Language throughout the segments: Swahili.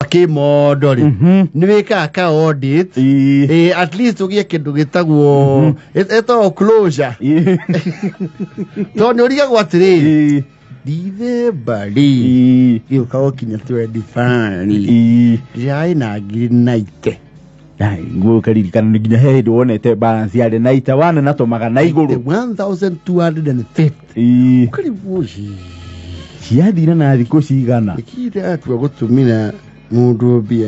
kimodori niweka ka audit at least ugie kindu gitagwo eto closure to ni uriga gwatiri dive bali yo kawo kinya 25 jai na grinaite ai ngo karirikana nginya hedo wonete balance ya naita wana nato magana iguru 1250 ukari buji ciathira na thiko cigana ikira atwa gutumira mundu bia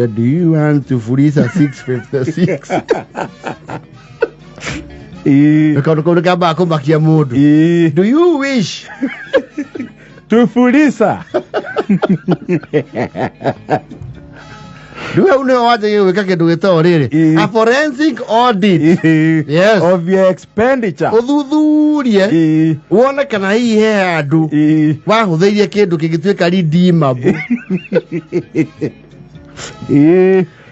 ya do you want to furisa 656 Kau kaba aku makia mundu do you wish to furisa Duwe une waje yewe kake dugeto riri a forensic audit yes of your expenditure uthuthurie wone kana hii he andu wahuthirie kindu kigituika redeemable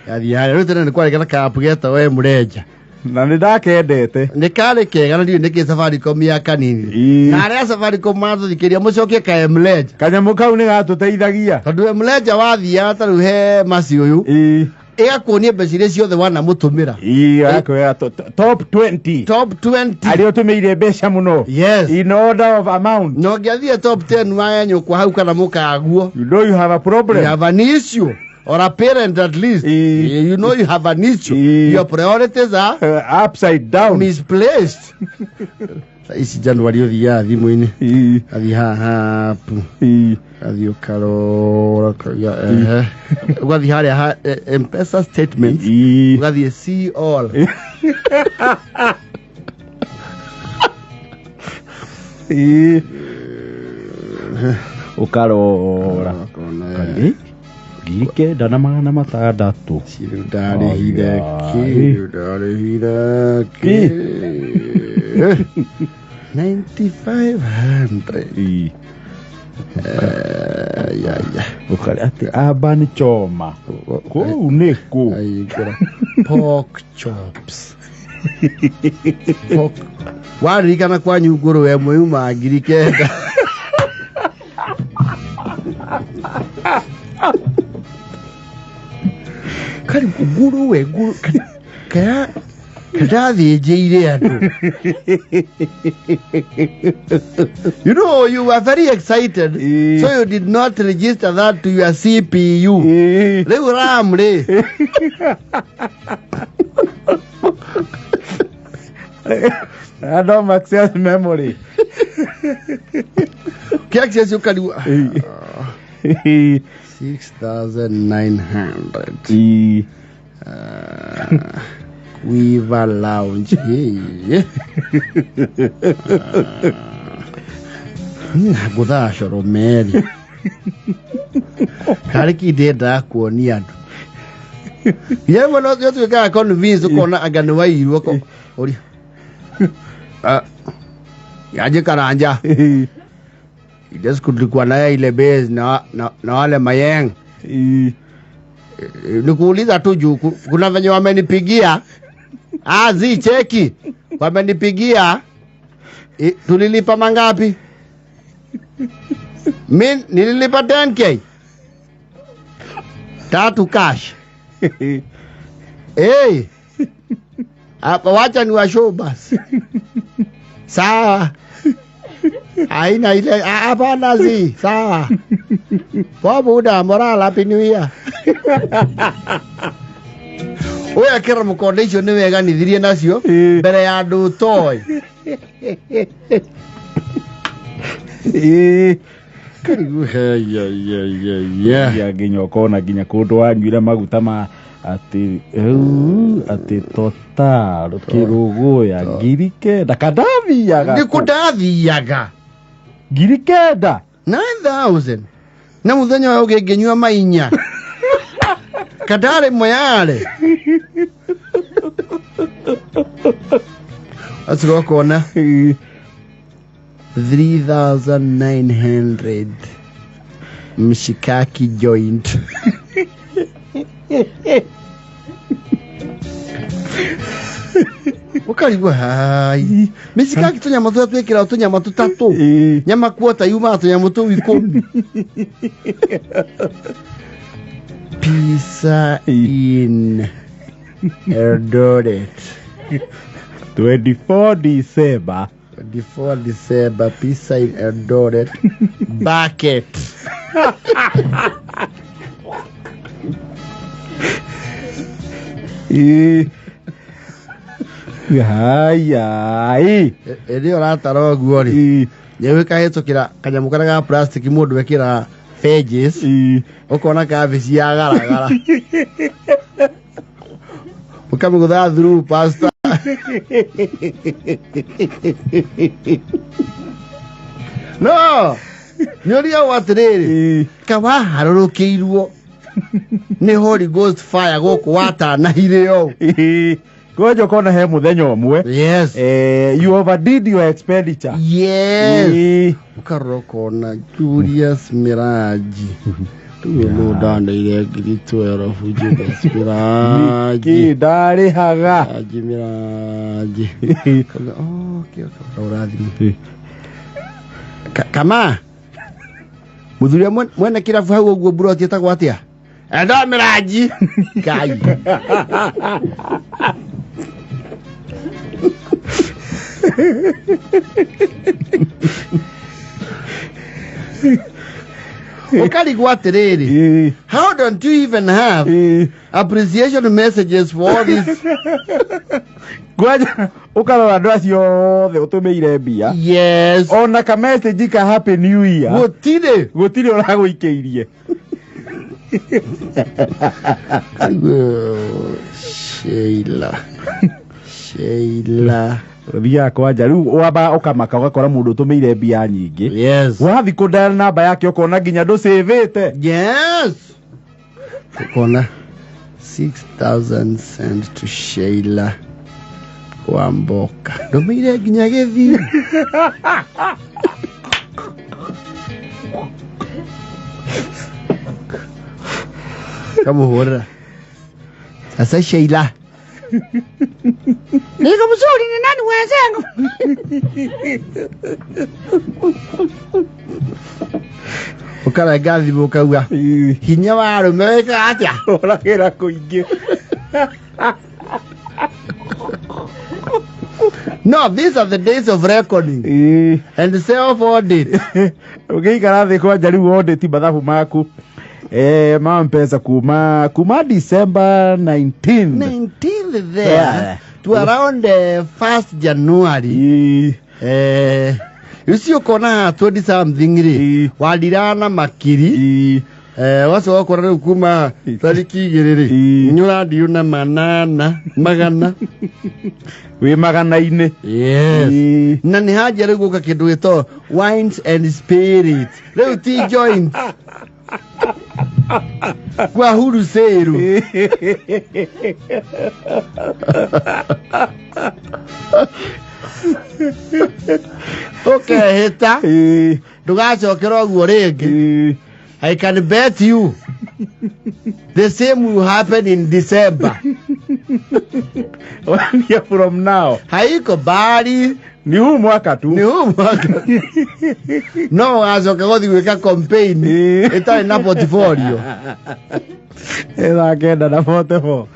yathi haya rutene ni kwari kana kapu geta we mureja na ndakendete ni kale kega na ndi ki Safaricom ya kanini na ria Safaricom mathu thikiria mucokie ka mleja kanyamu kau ni gatuteithagia tondu mleja wathia taru he masi uyu igakuonie mbeca iria ciothe wana mutumira akoya top 20 ari utumeire mbeca muno yes in order of amount no ngiathie top 10 wayanyu kwa hau kana mukaguo you know you have a problem you have an issue or a parent at least you know you have an issue your priorities are upside down misplaced isi January othia thimu-ini athi hapu athi ukarora ya ugathi haria Mpesa statement ugathi see all ukarora Gike dana magana matandatu sirudare hidaki 9500 ya ukari ati abani choma ko uneko ayikora pork chops pork wari kana kwa nyuguru we muyuma girikenda kari guru we guru kaya thijire andu you know you were very excited so you did not register that to your CPU leo ramre I don't access memory que access you can do 6,900 Weaver Lounge gutha coro meri kari kidenda kuonia andu yewe no tuika convince ukona agani wairwo ko ori yaje karanja ides kulikuwa na ile base na wale mayeng nikuuliza tu juu kuna venye wamenipigia zi cheki wamenipigia tulilipa mangapi mimi nililipa 10k 3 cash hapa wacha ni washow basi sawa aina ile hapana zi sawa kwa muda moral happy new year oya kera mu condition ni wega ni thirie nacio mbere ya ndu toy karibu ya nginya kona nginya kundu wanyuire maguta ma ati total kirugo ya girikenda kadathiaga ndikuthathiaga girikenda 9000 na muthenya wa ugenywa mainya kadare moyale asiro kona 3,900 mshikaki joint ukaribu hai mishikaki tunyama tu twekira tunyama tutatu nyama kuota yuma tunyama tu 10 Pizza in Eldoret. 24 December. 24 December, pizza in Eldoret. Bucket. Ai. Ndio rataro guori. Yewe kahitũkĩra kanyamũ karĩa ga plastic mũndũ wekĩra pages. Ũkona cabbage ya garagara. Ukamigutha through pasta. No! Nyoria watiriri. Kawa harũrũkĩirwo. Nĩ Holy Ghost fire gũkũ watanahire yo. Gojo kona he muthenya omwe. Yes. You overdid your expenditure. Yes. Ukarokona Julius Miraji. Tuwe danda ile ngiri Julius Miraji. Dare haga. Miraji. Okay. Urathi. Kama. Muthuria mwene kirabu hau uguo buroti etagwo atia? Enda Miraji. Kai. How don't you even have appreciation messages for all this? Ukarora andũ acio othe ũtũmĩire mbia. Yes. Ona ka message ka happy new year. Gũtirĩ ũragũikĩirie. Sheila. Ria kwanja riu wamba ukamaka ugakora mundu utumeire mbia nyingi. Yes. Wathi ku dial number yake ukona nginya ndu save-ite. Yes. Ukona 6,000 sent to Sheila Wamboka. Ndumeire nginya githi. Kamuhura. Sasa Sheila. Niko mzuri ni nani wenzangu? Ukara gathi bukauga. Hinya waru meka atia. Oragira kuingi. No, these are the days of reckoning. And self-audit. Ukiikara thi kwanja riu audit mathabu maku. Mpesa kuma December 19th there to around 1st January. You see ukona 20 something ri wadirana makiri. Waso wakora kuma tariki igiriri nyura ndiuna magana we magana-ini. Yes. Na ni haja rĩu gũka kĩndũ gĩtagwo wines and spirits. Rĩu ti joint. Kwa huru seru. Okay, hita. Ndugacokera ũguo rĩngĩ. I can bet you the same will happen in December. One year from now. Haiko bari. Ni huu mwaka tu. No, azoka gothi gwika campaign. Ita na portfolio. Ela kenda na portfolio.